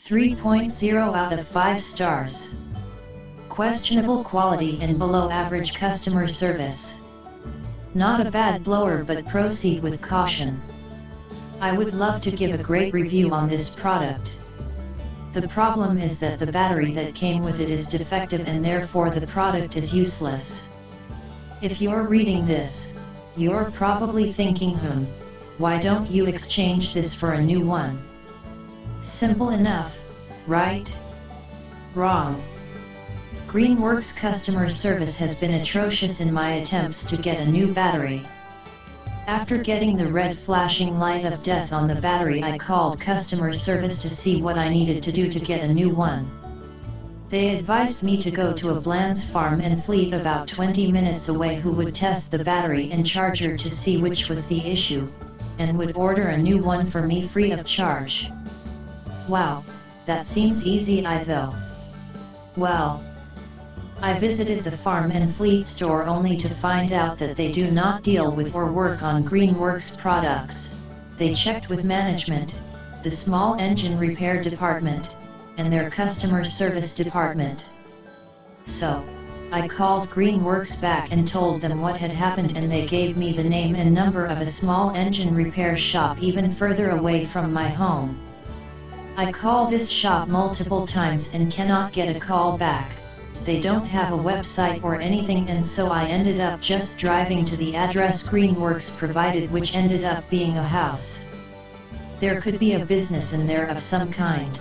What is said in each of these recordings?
3.0 out of 5 stars. Questionable quality and below average customer service. Not a bad blower, but proceed with caution. I would love to give a great review on this product. The problem is that the battery that came with it is defective and therefore the product is useless. If you're reading this, you're probably thinking, why don't you exchange this for a new one? Simple enough, right? Wrong. GreenWorks customer service has been atrocious in my attempts to get a new battery. After getting the red flashing light of death on the battery, I called customer service to see what I needed to do to get a new one. They advised me to go to a Bland's farm and fleet about 20 minutes away, who would test the battery and charger to see which was the issue, and would order a new one for me free of charge. Wow, that seems easy, though. Well, I visited the farm and fleet store only to find out that they do not deal with or work on GreenWorks products. They checked with management, the small engine repair department, and their customer service department. So, I called GreenWorks back and told them what had happened, and they gave me the name and number of a small engine repair shop even further away from my home. I call this shop multiple times and cannot get a call back. They don't have a website or anything, and so I ended up just driving to the address GreenWorks provided, which ended up being a house. There could be a business in there of some kind,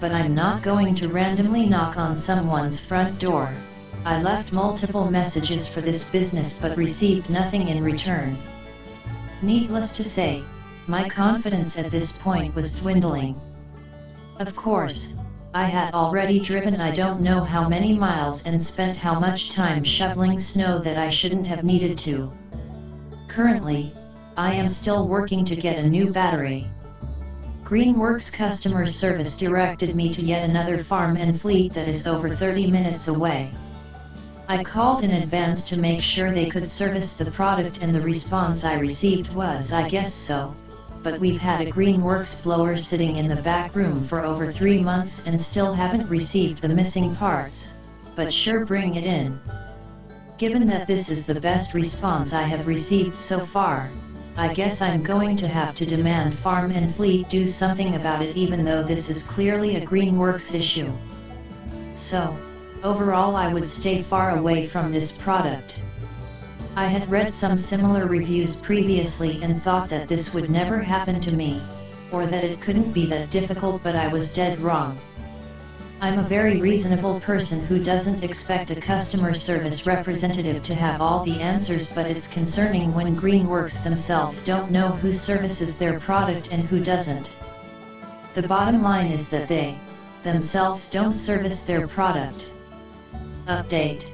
but I'm not going to randomly knock on someone's front door. I left multiple messages for this business but received nothing in return. Needless to say, my confidence at this point was dwindling. Of course, I had already driven I don't know how many miles and spent how much time shoveling snow that I shouldn't have needed to. Currently, I am still working to get a new battery. GreenWorks customer service directed me to yet another farm and fleet that is over 30 minutes away. I called in advance to make sure they could service the product, and the response I received was, "I guess so, but we've had a GreenWorks blower sitting in the back room for over 3 months and still haven't received the missing parts, but sure, bring it in." Given that this is the best response I have received so far, I guess I'm going to have to demand farm and fleet do something about it, even though this is clearly a GreenWorks issue. So, overall, I would stay far away from this product. I had read some similar reviews previously and thought that this would never happen to me, or that it couldn't be that difficult, but I was dead wrong. I'm a very reasonable person who doesn't expect a customer service representative to have all the answers, but it's concerning when GreenWorks themselves don't know who services their product and who doesn't. The bottom line is that they, themselves, don't service their product. Update.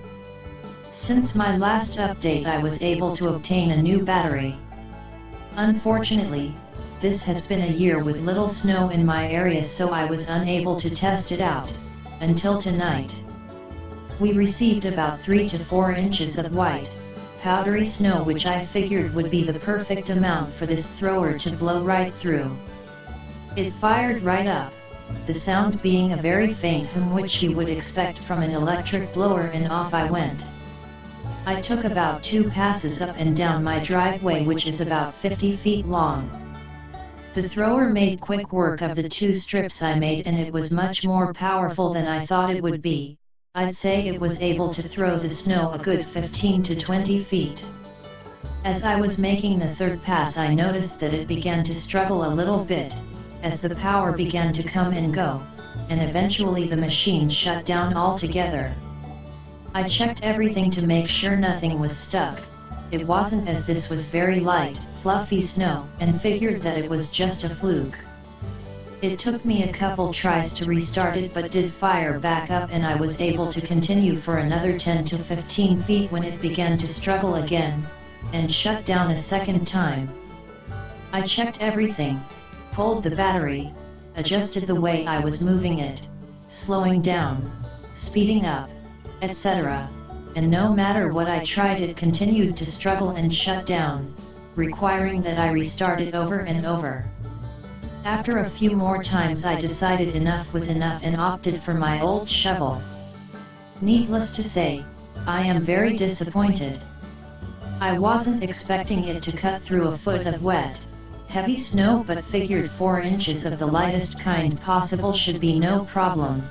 Since my last update, I was able to obtain a new battery. Unfortunately, this has been a year with little snow in my area, so I was unable to test it out, until tonight. We received about 3 to 4 inches of white, powdery snow, which I figured would be the perfect amount for this thrower to blow right through. It fired right up, the sound being a very faint hum which you would expect from an electric blower, and off I went. I took about 2 passes up and down my driveway, which is about 50 feet long. The thrower made quick work of the 2 strips I made, and it was much more powerful than I thought it would be. I'd say it was able to throw the snow a good 15 to 20 feet. As I was making the 3rd pass, I noticed that it began to struggle a little bit, as the power began to come and go, and eventually the machine shut down altogether. I checked everything to make sure nothing was stuck. It wasn't, as this was very light, fluffy snow, and figured that it was just a fluke. It took me a couple tries to restart it, but did fire back up, and I was able to continue for another 10 to 15 feet when it began to struggle again, and shut down a second time. I checked everything, pulled the battery, adjusted the way I was moving it, slowing down, speeding up, etc., and no matter what I tried, it continued to struggle and shut down, requiring that I restart it over and over. After a few more times I decided enough was enough and opted for my old shovel. Needless to say, I am very disappointed. I wasn't expecting it to cut through a foot of wet, heavy snow, but figured 4 inches of the lightest kind possible should be no problem.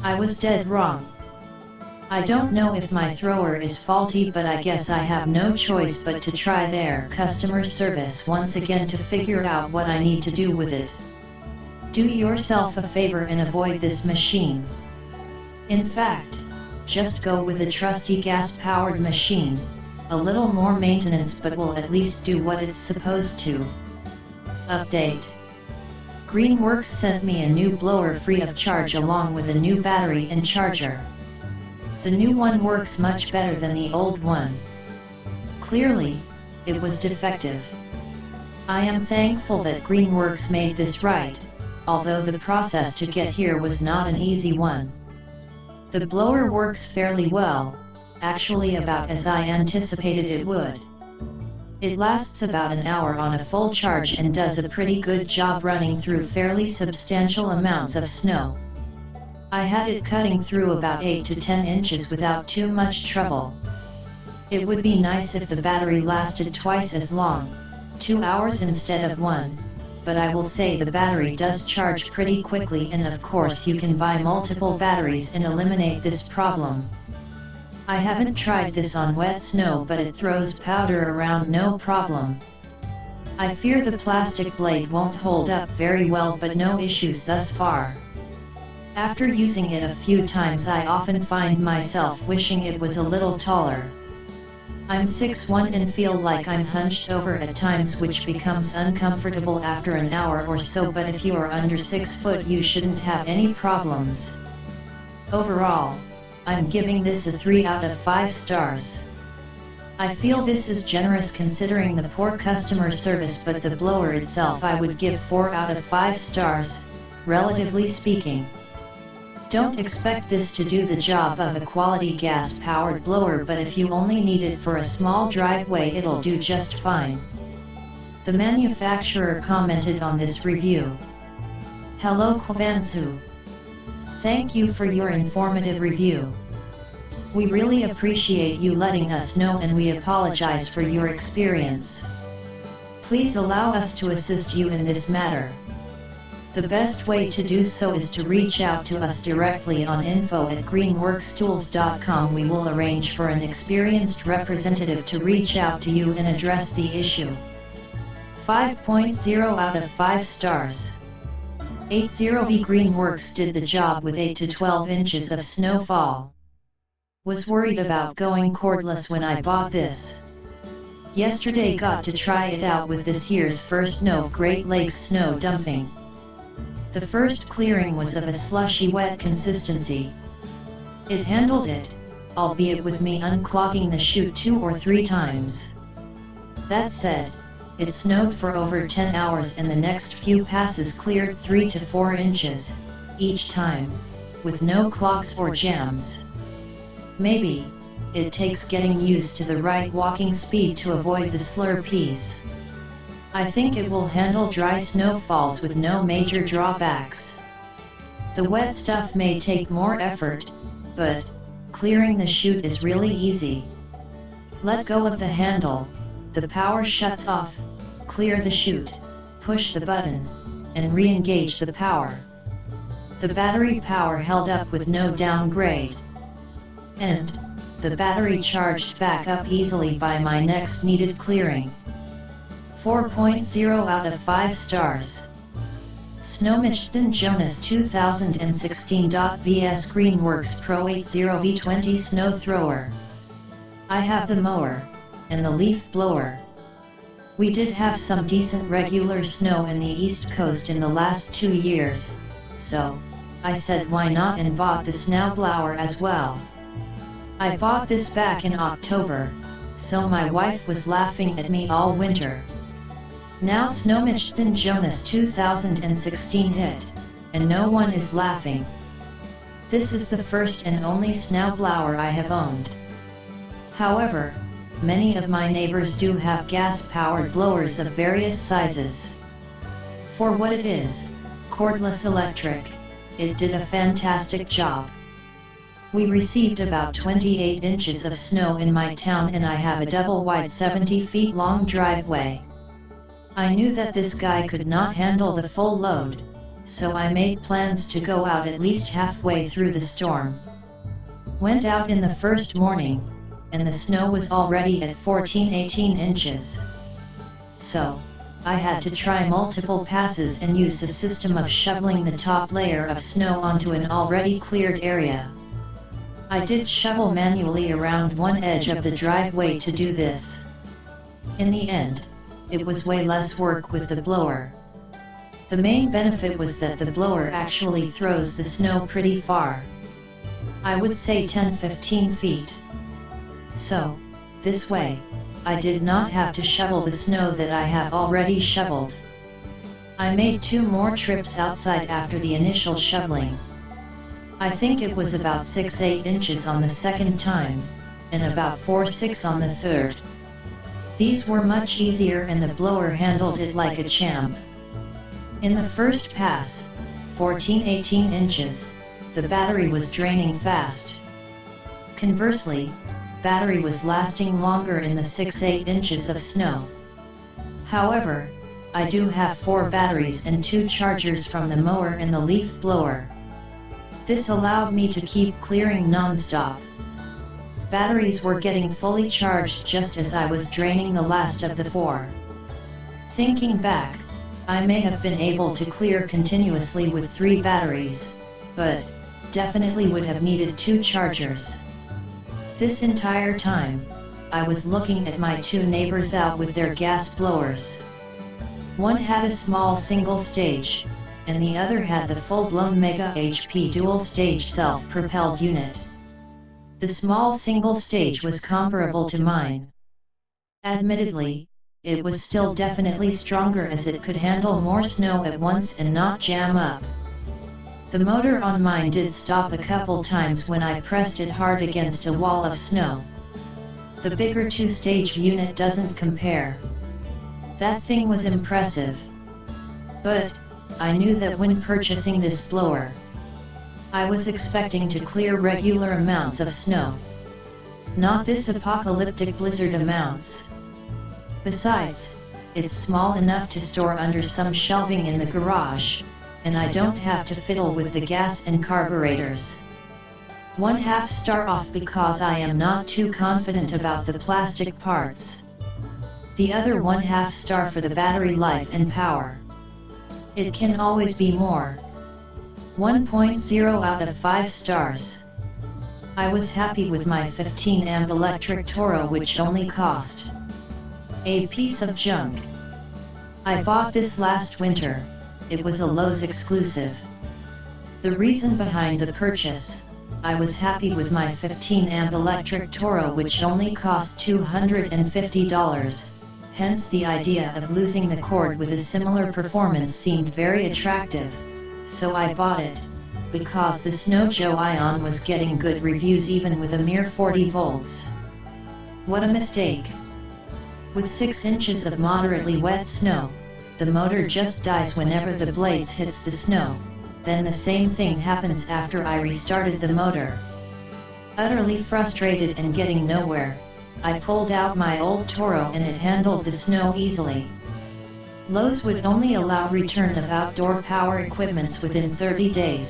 I was dead wrong. I don't know if my thrower is faulty, but I guess I have no choice but to try their customer service once again to figure out what I need to do with it. Do yourself a favor and avoid this machine. In fact, just go with a trusty gas-powered machine, a little more maintenance but will at least do what it's supposed to. Update. GreenWorks sent me a new blower free of charge along with a new battery and charger. The new one works much better than the old one. Clearly, it was defective. I am thankful that GreenWorks made this right, although the process to get here was not an easy one. The blower works fairly well, actually about as I anticipated it would. It lasts about an hour on a full charge and does a pretty good job running through fairly substantial amounts of snow. I had it cutting through about 8 to 10 inches without too much trouble. It would be nice if the battery lasted twice as long, 2 hours instead of 1, but I will say the battery does charge pretty quickly, and of course you can buy multiple batteries and eliminate this problem. I haven't tried this on wet snow, but it throws powder around no problem. I fear the plastic blade won't hold up very well, but no issues thus far. After using it a few times I often find myself wishing it was a little taller. I'm 6'1" and feel like I'm hunched over at times, which becomes uncomfortable after an hour or so, but if you are under 6 foot you shouldn't have any problems. Overall, I'm giving this a 3 out of 5 stars. I feel this is generous considering the poor customer service, but the blower itself I would give 4 out of 5 stars, relatively speaking. Don't expect this to do the job of a quality gas-powered blower, but if you only need it for a small driveway it'll do just fine. The manufacturer commented on this review. Hello Kwabansu. Thank you for your informative review. We really appreciate you letting us know, and we apologize for your experience. Please allow us to assist you in this matter. The best way to do so is to reach out to us directly on info@greenworkstools.com. We will arrange for an experienced representative to reach out to you and address the issue. 5.0 out of 5 stars. 80V GreenWorks did the job with 8 to 12 inches of snowfall. Was worried about going cordless when I bought this. Yesterday got to try it out with this year's first snow Great Lakes snow dumping. The first clearing was of a slushy wet consistency. It handled it, albeit with me unclogging the chute 2 or 3 times. That said, it snowed for over 10 hours and the next few passes cleared 3 to 4 inches, each time, with no clogs or jams. Maybe, it takes getting used to the right walking speed to avoid the slurpees. I think it will handle dry snowfalls with no major drawbacks. The wet stuff may take more effort, but clearing the chute is really easy. Let go of the handle, the power shuts off, clear the chute, push the button, and re-engage the power. The battery power held up with no downgrade. And the battery charged back up easily by my next needed clearing. 4.0 out of 5 stars. Snowmishton Jonas 2016.vs GreenWorks Pro 80V20 Snow Thrower. I have the mower, and the leaf blower. We did have some decent regular snow in the East Coast in the last 2 years, so I said why not and bought the snowblower as well. I bought this back in October, so my wife was laughing at me all winter. Now Snowmishton Jonas 2016 hit, and no one is laughing. This is the first and only snowblower I have owned. However, many of my neighbors do have gas-powered blowers of various sizes. For what it is, cordless electric, it did a fantastic job. We received about 28 inches of snow in my town and I have a double-wide 70 feet long driveway. I knew that this guy could not handle the full load, so I made plans to go out at least halfway through the storm. Went out in the first morning, and the snow was already at 18 inches. So, I had to try multiple passes and use a system of shoveling the top layer of snow onto an already cleared area. I did shovel manually around one edge of the driveway to do this. In the end, it was way less work with the blower. The main benefit was that the blower actually throws the snow pretty far. I would say 10-15 feet. So, this way, I did not have to shovel the snow that I have already shoveled. I made 2 more trips outside after the initial shoveling. I think it was about 6-8 inches on the second time, and about 4-6 on the third. These were much easier and the blower handled it like a champ. In the first pass, 18 inches, the battery was draining fast. Conversely, battery was lasting longer in the 6-8 inches of snow. However, I do have 4 batteries and 2 chargers from the mower and the leaf blower. This allowed me to keep clearing non-stop. Batteries were getting fully charged just as I was draining the last of the 4. Thinking back, I may have been able to clear continuously with 3 batteries, but definitely would have needed 2 chargers. This entire time, I was looking at my 2 neighbors out with their gas blowers. One had a small single stage, and the other had the full-blown Mega HP dual-stage self-propelled unit. The small single stage was comparable to mine. Admittedly, it was still definitely stronger as it could handle more snow at once and not jam up. The motor on mine did stop a couple times when I pressed it hard against a wall of snow. The bigger 2-stage unit doesn't compare. That thing was impressive. But, I knew that when purchasing this blower, I was expecting to clear regular amounts of snow. Not this apocalyptic blizzard amounts. Besides, it's small enough to store under some shelving in the garage, and I don't have to fiddle with the gas and carburetors. 1/2 star off because I am not too confident about the plastic parts. The other 1/2 star for the battery life and power. It can always be more. 1.0 out of 5 stars. I was happy with my 15 amp electric Toro, which only cost a piece of junk. I bought this last winter. It was a Lowe's exclusive. The reason behind the purchase, I was happy with my 15 amp electric Toro, which only cost $250. Hence the idea of losing the cord with a similar performance seemed very attractive, so I bought it, because the Snow Joe Ion was getting good reviews even with a mere 40 volts. What a mistake! With 6 inches of moderately wet snow, the motor just dies whenever the blades hits the snow, then the same thing happens after I restarted the motor. Utterly frustrated and getting nowhere, I pulled out my old Toro and it handled the snow easily. Lowe's would only allow return of outdoor power equipments within 30 days,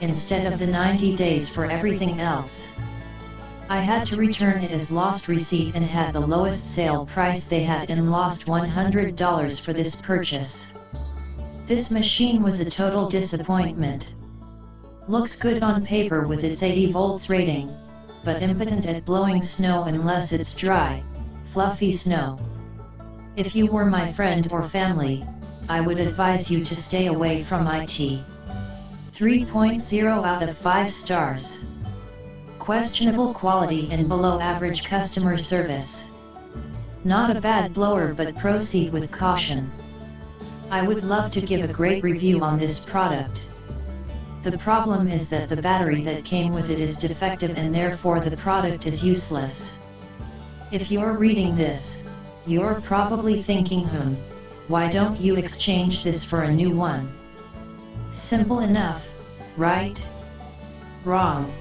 instead of the 90 days for everything else. I had to return it as lost receipt and had the lowest sale price they had and lost $100 for this purchase. This machine was a total disappointment. Looks good on paper with its 80 volts rating, but impotent at blowing snow unless it's dry, fluffy snow. If you were my friend or family, I would advise you to stay away from it. 3.0 out of 5 stars. Questionable quality and below average customer service. Not a bad blower, but proceed with caution. I would love to give a great review on this product. The problem is that the battery that came with it is defective and therefore the product is useless. If you're reading this, you're probably thinking, Why don't you exchange this for a new one? Simple enough, right? Wrong.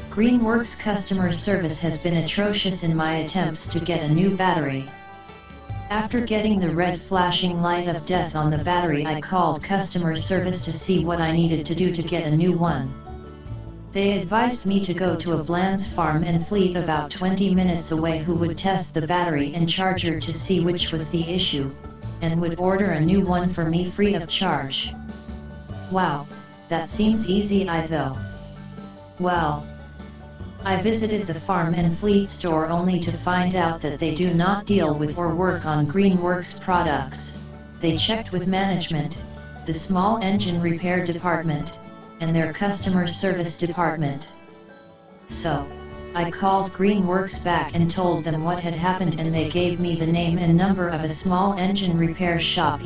GreenWorks customer service has been atrocious in my attempts to get a new battery. After getting the red flashing light of death on the battery, I called customer service to see what I needed to do to get a new one. They advised me to go to a Bland's farm and fleet about 20 minutes away who would test the battery and charger to see which was the issue, and would order a new one for me free of charge. Wow, that seems easy though. Well, I visited the farm and fleet store only to find out that they do not deal with or work on GreenWorks products. They checked with management, the small engine repair department, and their customer service department. So, I called GreenWorks back and told them what had happened, and they gave me the name and number of a small engine repair shop